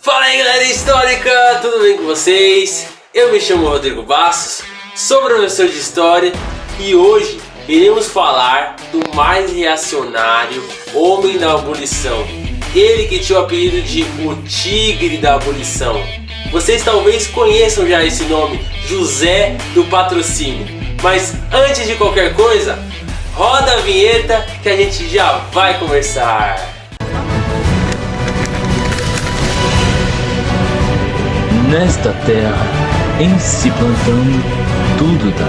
Fala aí, galera histórica, tudo bem com vocês? Eu me chamo Rodrigo Bastos, sou professor de História e hoje iremos falar do mais reacionário homem da abolição. Ele que tinha o apelido de o Tigre da Abolição. Vocês talvez conheçam já esse nome, José do Patrocínio. Mas antes de qualquer coisa, roda a vinheta que a gente já vai conversar. Nesta terra, em se plantando, tudo dá.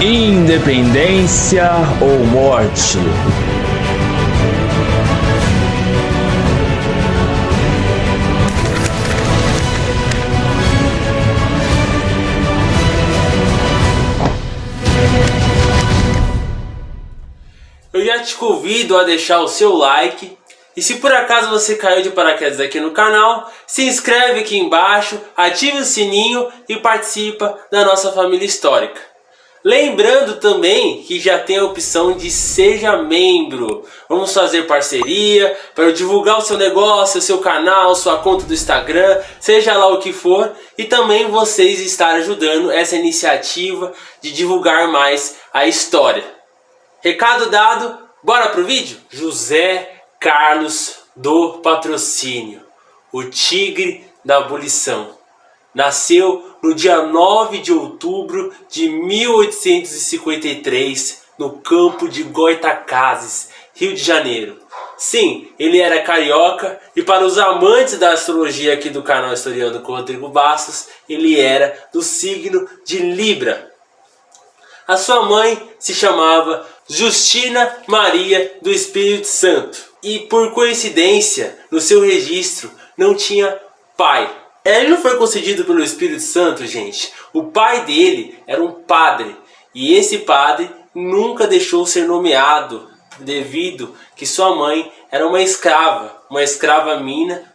Independência ou morte? Eu já te convido a deixar o seu like. E se por acaso você caiu de paraquedas aqui no canal, se inscreve aqui embaixo, ative o sininho e participa da nossa família histórica. Lembrando também que já tem a opção de seja membro. Vamos fazer parceria para eu divulgar o seu negócio, o seu canal, sua conta do Instagram, seja lá o que for. E também vocês estar ajudando essa iniciativa de divulgar mais a história. Recado dado, bora pro vídeo? José Carlos do Patrocínio, o Tigre da Abolição. Nasceu no dia 9 de outubro de 1853, no campo de Goytacazes, Rio de Janeiro. Sim, ele era carioca e para os amantes da astrologia aqui do canal Historiando com Rodrigo Bastos, ele era do signo de Libra. A sua mãe se chamava Justina Maria do Espírito Santo. E por coincidência, no seu registro não tinha pai. Ele não foi concedido pelo Espírito Santo, gente. O pai dele era um padre. E esse padre nunca deixou ser nomeado, devido que sua mãe era uma escrava mina.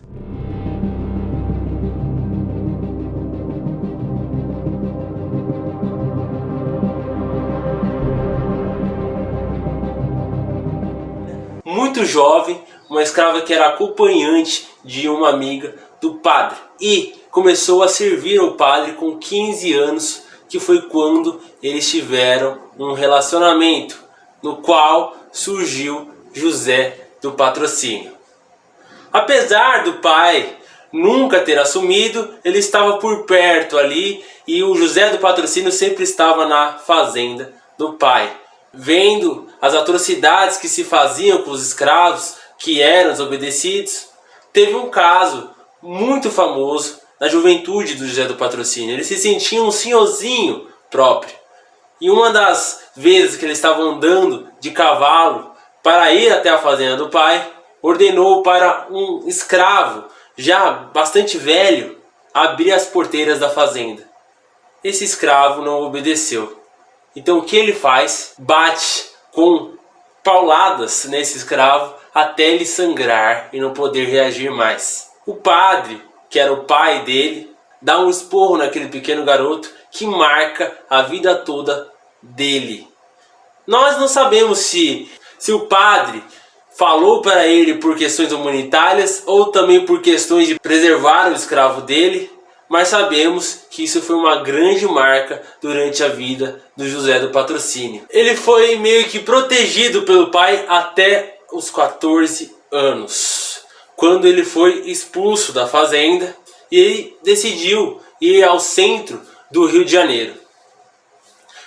Muito jovem, uma escrava que era acompanhante de uma amiga do padre e começou a servir ao padre com 15 anos, que foi quando eles tiveram um relacionamento, no qual surgiu José do Patrocínio. Apesar do pai nunca ter assumido, ele estava por perto ali e o José do Patrocínio sempre estava na fazenda do pai, vendo as atrocidades que se faziam com os escravos que eram desobedecidos. Teve um caso muito famoso na juventude do José do Patrocínio. Ele se sentia um senhorzinho próprio. E uma das vezes que ele estava andando de cavalo para ir até a fazenda do pai, ordenou para um escravo, já bastante velho, abrir as porteiras da fazenda. Esse escravo não obedeceu. Então o que ele faz? Bate com pauladas nesse escravo até ele sangrar e não poder reagir mais. O padre, que era o pai dele, dá um esporro naquele pequeno garoto que marca a vida toda dele. Nós não sabemos se o padre falou para ele por questões humanitárias ou também por questões de preservar o escravo dele, mas sabemos que isso foi uma grande marca durante a vida do José do Patrocínio. Ele foi meio que protegido pelo pai até os 14 anos, quando ele foi expulso da fazenda e ele decidiu ir ao centro do Rio de Janeiro.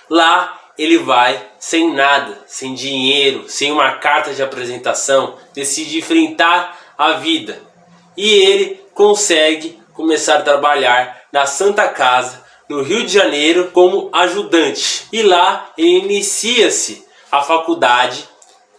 Lá ele vai sem nada, sem dinheiro, sem uma carta de apresentação, decide enfrentar a vida e ele consegue começar a trabalhar na Santa Casa, no Rio de Janeiro, como ajudante. E lá ele inicia-se a faculdade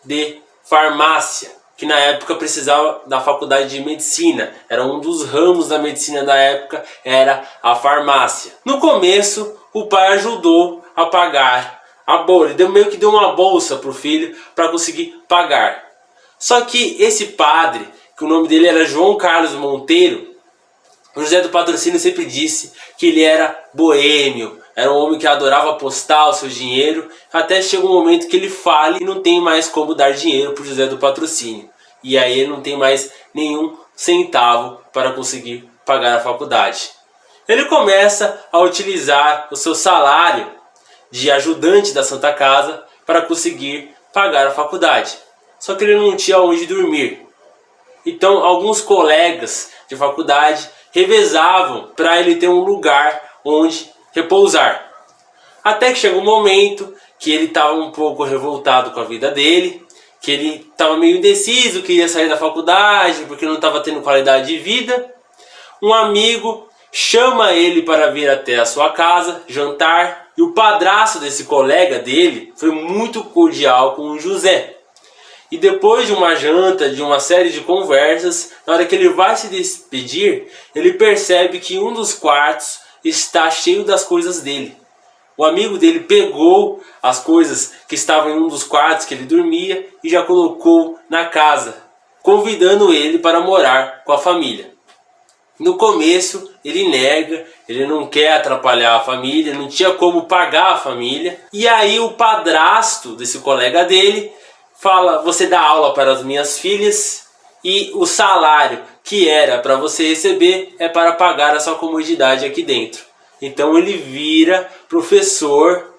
de farmácia, que na época precisava da faculdade de medicina. Era um dos ramos da medicina da época, era a farmácia. No começo, o pai ajudou a pagar a bolsa. Ele meio que deu uma bolsa para o filho para conseguir pagar. Só que esse padre, que o nome dele era João Carlos Monteiro, o José do Patrocínio sempre disse que ele era boêmio, era um homem que adorava apostar o seu dinheiro, até chega um momento que ele fale e não tem mais como dar dinheiro para o José do Patrocínio. E aí ele não tem mais nenhum centavo para conseguir pagar a faculdade. Ele começa a utilizar o seu salário de ajudante da Santa Casa para conseguir pagar a faculdade. Só que ele não tinha onde dormir. Então alguns colegas de faculdade revezavam para ele ter um lugar onde repousar. Até que chegou um momento que ele estava um pouco revoltado com a vida dele, que ele estava meio indeciso, queria sair da faculdade porque não estava tendo qualidade de vida. Um amigo chama ele para vir até a sua casa, jantar, e o padrasto desse colega dele foi muito cordial com o José. E depois de uma janta, de uma série de conversas, na hora que ele vai se despedir, ele percebe que um dos quartos está cheio das coisas dele. O amigo dele pegou as coisas que estavam em um dos quartos que ele dormia e já colocou na casa, convidando ele para morar com a família. No começo ele nega, ele não quer atrapalhar a família, não tinha como pagar a família. E aí o padrasto desse colega dele fala: você dá aula para as minhas filhas e o salário que era para você receber é para pagar a sua comodidade aqui dentro. Então ele vira professor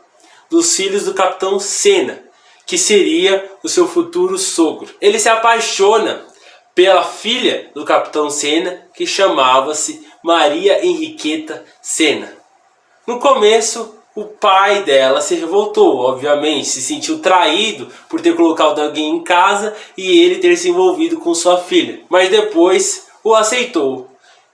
dos filhos do Capitão Senna, que seria o seu futuro sogro. Ele se apaixona pela filha do Capitão Senna, que chamava-se Maria Henriqueta Senna. No começo, o pai dela se revoltou, obviamente, se sentiu traído por ter colocado alguém em casa e ele ter se envolvido com sua filha. Mas depois o aceitou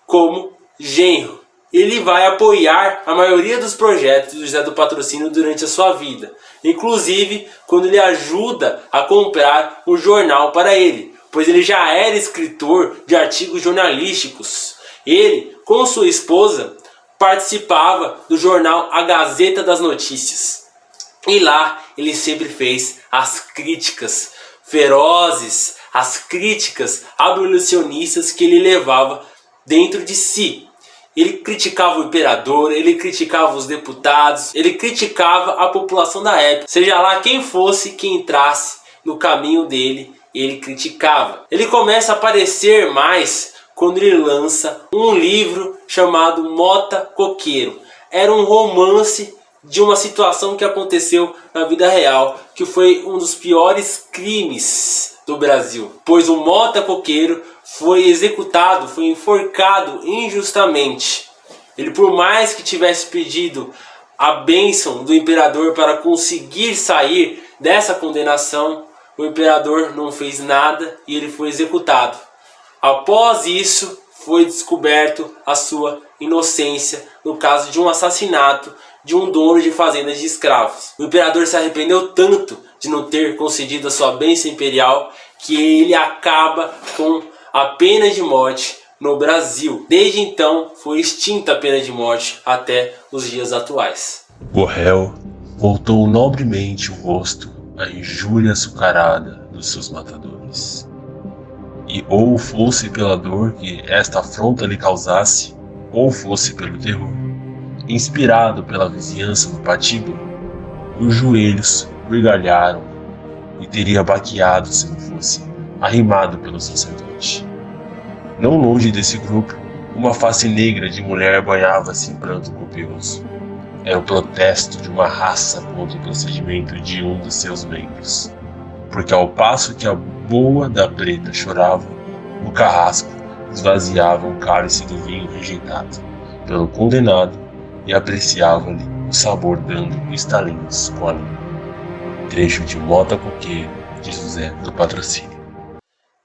como genro. Ele vai apoiar a maioria dos projetos do José do Patrocínio durante a sua vida. Inclusive, quando ele ajuda a comprar um jornal para ele, pois ele já era escritor de artigos jornalísticos. Ele, com sua esposa, participava do jornal A Gazeta das Notícias. E lá ele sempre fez as críticas ferozes, as críticas abolicionistas que ele levava dentro de si. Ele criticava o imperador, ele criticava os deputados, ele criticava a população da época. Seja lá quem fosse que entrasse no caminho dele, ele criticava. Ele começa a aparecer mais quando ele lança um livro chamado Mota Coqueiro. Era um romance de uma situação que aconteceu na vida real, que foi um dos piores crimes do Brasil, pois o Mota Coqueiro foi executado, foi enforcado injustamente. Ele, por mais que tivesse pedido a bênção do imperador para conseguir sair dessa condenação, o imperador não fez nada e ele foi executado. Após isso, foi descoberto a sua inocência no caso de um assassinato de um dono de fazendas de escravos. O imperador se arrependeu tanto de não ter concedido a sua bênção imperial que ele acaba com a pena de morte no Brasil. Desde então, foi extinta a pena de morte até os dias atuais. O réu voltou nobremente o rosto à injúria açucarada dos seus matadores. E ou fosse pela dor que esta afronta lhe causasse, ou fosse pelo terror, inspirado pela vizinhança do patíbulo, os joelhos gargalharam e teria baqueado se não fosse arrimado pelo sacerdote. Não longe desse grupo, uma face negra de mulher banhava-se em pranto copioso. Era o protesto de uma raça contra o procedimento de um dos seus membros. Porque ao passo que a boa da preta chorava, o carrasco esvaziava o cálice do vinho rejeitado pelo condenado e apreciava-lhe o sabor dando estalinhos com a língua. Trecho de Mota Coqueiro, de José do Patrocínio.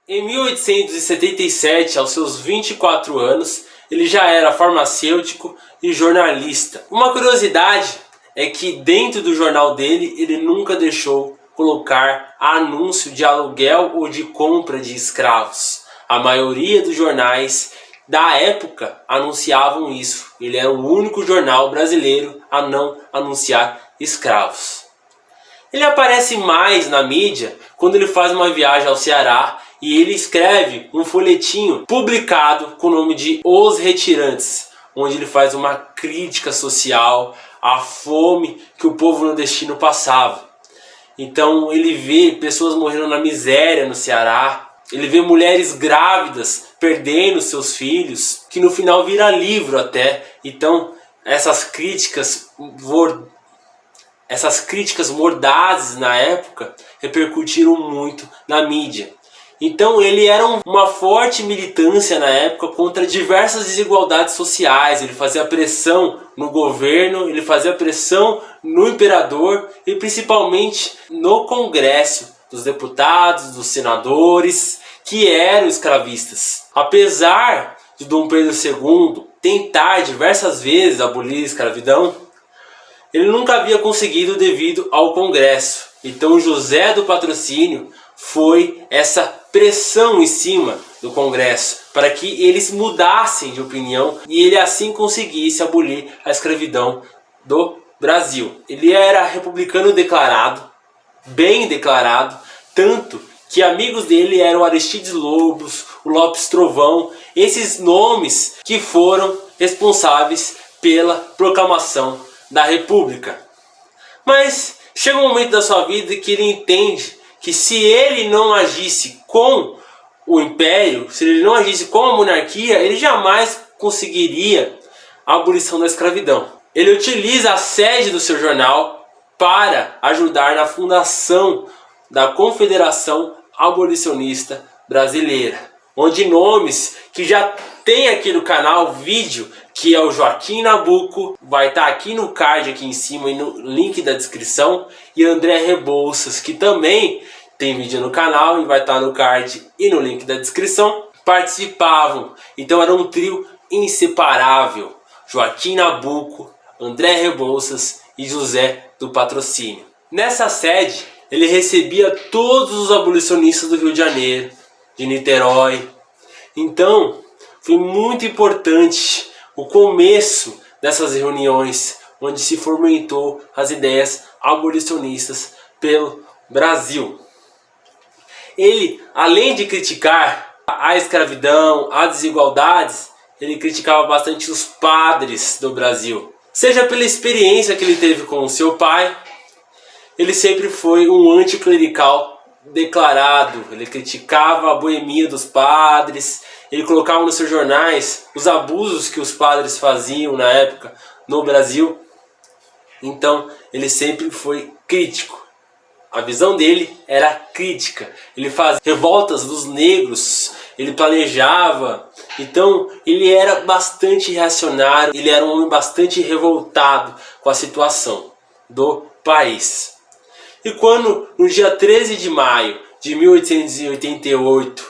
Em 1877, aos seus 24 anos, ele já era farmacêutico e jornalista. Uma curiosidade é que dentro do jornal dele, ele nunca deixou colocar anúncio de aluguel ou de compra de escravos. A maioria dos jornais da época anunciavam isso. Ele era o único jornal brasileiro a não anunciar escravos. Ele aparece mais na mídia quando ele faz uma viagem ao Ceará e ele escreve um folhetinho publicado com o nome de Os Retirantes, onde ele faz uma crítica social à fome que o povo nordestino passava. Então ele vê pessoas morrendo na miséria no Ceará, Ele vê mulheres grávidas perdendo seus filhos, que no final vira livro até. Então essas críticas mordazes na época repercutiram muito na mídia. Então ele era uma forte militância na época contra diversas desigualdades sociais. Ele fazia pressão no governo, ele fazia pressão no imperador e principalmente no Congresso dos deputados, dos senadores, que eram escravistas. Apesar de Dom Pedro II tentar diversas vezes abolir a escravidão, ele nunca havia conseguido devido ao Congresso. Então José do Patrocínio foi essa pressão em cima do Congresso para que eles mudassem de opinião e ele assim conseguisse abolir a escravidão do Brasil. Ele era republicano declarado, bem declarado, tanto que amigos dele eram Aristides Lobos, o Lopes Trovão, esses nomes que foram responsáveis pela proclamação da República. Mas chega um momento da sua vida que ele entende que se ele não agisse com o Império, se ele não agisse com a monarquia, ele jamais conseguiria a abolição da escravidão. Ele utiliza a sede do seu jornal para ajudar na fundação da Confederação Abolicionista Brasileira, onde nomes que já tem aqui no canal vídeo, que é o Joaquim Nabuco, vai estar aqui no card aqui em cima e no link da descrição, e André Rebouças, que também tem vídeo no canal e vai estar no card e no link da descrição, participavam. Então era um trio inseparável: Joaquim Nabuco, André Rebouças e José do Patrocínio. Nessa sede ele recebia todos os abolicionistas do Rio de Janeiro, de Niterói. Então foi muito importante o começo dessas reuniões, onde se fomentou as ideias abolicionistas pelo Brasil. Ele, além de criticar a escravidão, as desigualdades, ele criticava bastante os padres do Brasil. Seja pela experiência que ele teve com o seu pai, ele sempre foi um anticlerical declarado. Ele criticava a boemia dos padres, ele colocava nos seus jornais os abusos que os padres faziam na época no Brasil. Então ele sempre foi crítico. A visão dele era crítica. Ele fazia revoltas dos negros, ele planejava. Então ele era bastante reacionário, ele era um homem bastante revoltado com a situação do país. E quando no dia 13 de maio de 1888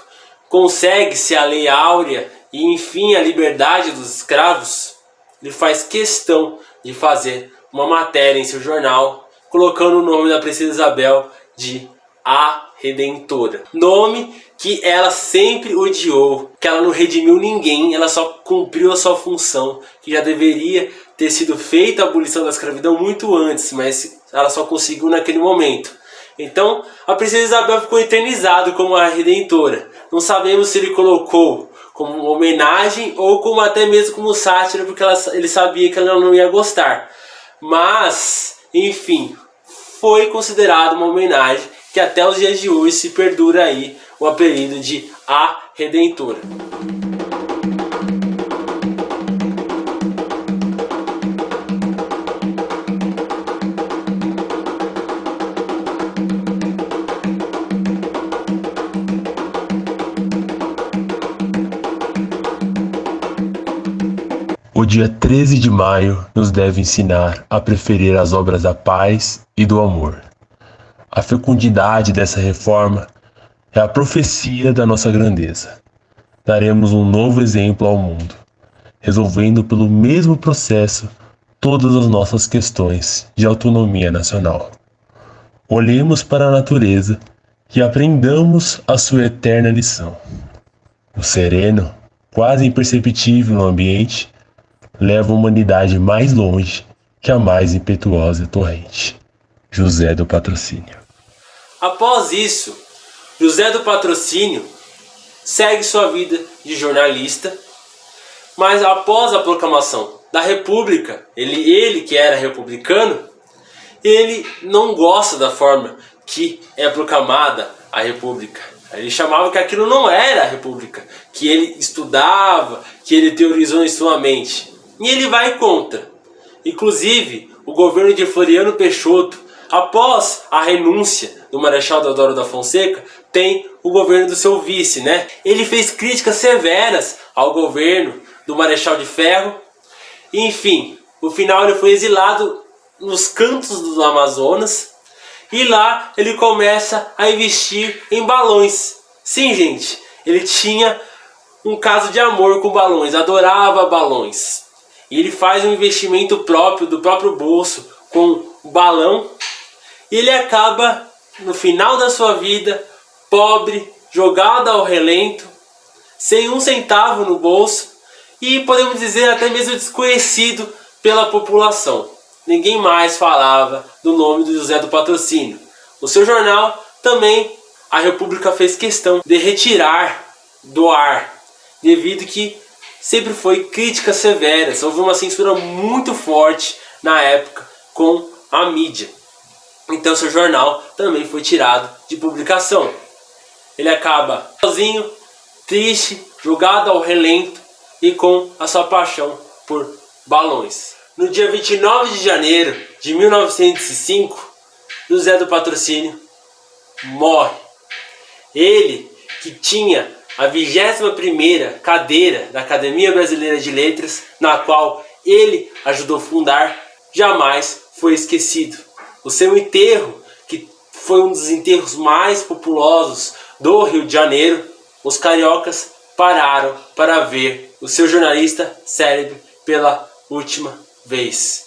consegue-se a Lei Áurea e enfim a liberdade dos escravos, ele faz questão de fazer uma matéria em seu jornal colocando o nome da princesa Isabel de A Redentora. Nome que ela sempre odiou, que ela não redimiu ninguém, ela só cumpriu a sua função, que já deveria ter sido feita a abolição da escravidão muito antes, mas ela só conseguiu naquele momento. Então a princesa Isabel ficou eternizada como a Redentora. Não sabemos se ele colocou como homenagem ou como até mesmo como sátira, porque ele sabia que ela não ia gostar. Mas, enfim, foi considerado uma homenagem que até os dias de hoje se perdura aí o apelido de A Redentora. O dia 13 de maio nos deve ensinar a preferir as obras da paz e do amor. A fecundidade dessa reforma é a profecia da nossa grandeza. Daremos um novo exemplo ao mundo, resolvendo pelo mesmo processo todas as nossas questões de autonomia nacional. Olhemos para a natureza e aprendamos a sua eterna lição. O sereno, quase imperceptível no ambiente, leva a humanidade mais longe que a mais impetuosa torrente. José do Patrocínio. Após isso, José do Patrocínio segue sua vida de jornalista, mas após a proclamação da República, ele que era republicano, ele não gosta da forma que é proclamada a República. Ele chamava que aquilo não era a república, que ele estudava, que ele teorizou em sua mente. E ele vai contra. Inclusive, o governo de Floriano Peixoto, após a renúncia do Marechal Deodoro da Fonseca, tem o governo do seu vice, né? Ele fez críticas severas ao governo do Marechal de Ferro. E, enfim, no final ele foi exilado nos cantos do Amazonas. E lá ele começa a investir em balões. Sim, gente, ele tinha um caso de amor com balões, adorava balões. E ele faz um investimento próprio, do próprio bolso, com o balão. E ele acaba, no final da sua vida, pobre, jogado ao relento, sem um centavo no bolso. E podemos dizer até mesmo desconhecido pela população. Ninguém mais falava do nome do José do Patrocínio. O seu jornal também, a República fez questão de retirar do ar, devido que sempre foi críticas severas. Houve uma censura muito forte na época com a mídia. Então seu jornal também foi tirado de publicação. Ele acaba sozinho, triste, jogado ao relento e com a sua paixão por balões. No dia 29 de janeiro de 1905, José do Patrocínio morre. Ele, que tinha a 21ª cadeira da Academia Brasileira de Letras, na qual ele ajudou a fundar, jamais foi esquecido. O seu enterro, que foi um dos enterros mais populosos do Rio de Janeiro, os cariocas pararam para ver o seu jornalista célebre pela última vez.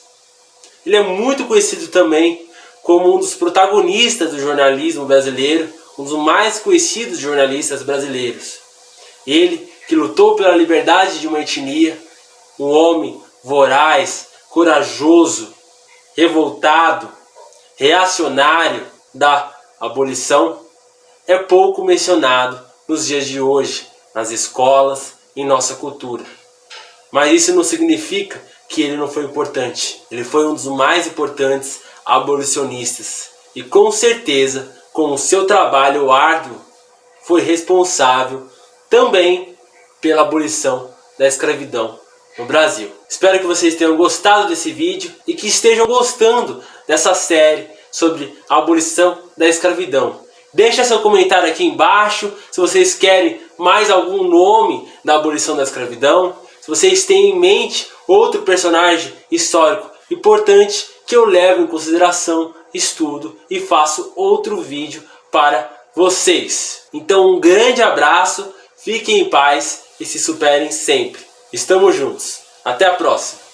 Ele é muito conhecido também como um dos protagonistas do jornalismo brasileiro, um dos mais conhecidos jornalistas brasileiros. Ele que lutou pela liberdade de uma etnia, um homem voraz, corajoso, revoltado, reacionário da abolição, é pouco mencionado nos dias de hoje, nas escolas, em nossa cultura. Mas isso não significa que ele não foi importante. Ele foi um dos mais importantes abolicionistas. E com certeza, com o seu trabalho árduo, foi responsável também pela abolição da escravidão no Brasil. Espero que vocês tenham gostado desse vídeo e que estejam gostando dessa série sobre a abolição da escravidão. Deixa seu comentário aqui embaixo se vocês querem mais algum nome da abolição da escravidão. Se vocês têm em mente outro personagem histórico importante que eu levo em consideração, estudo e faço outro vídeo para vocês. Então um grande abraço, fiquem em paz e se superem sempre. Estamos juntos. Até a próxima.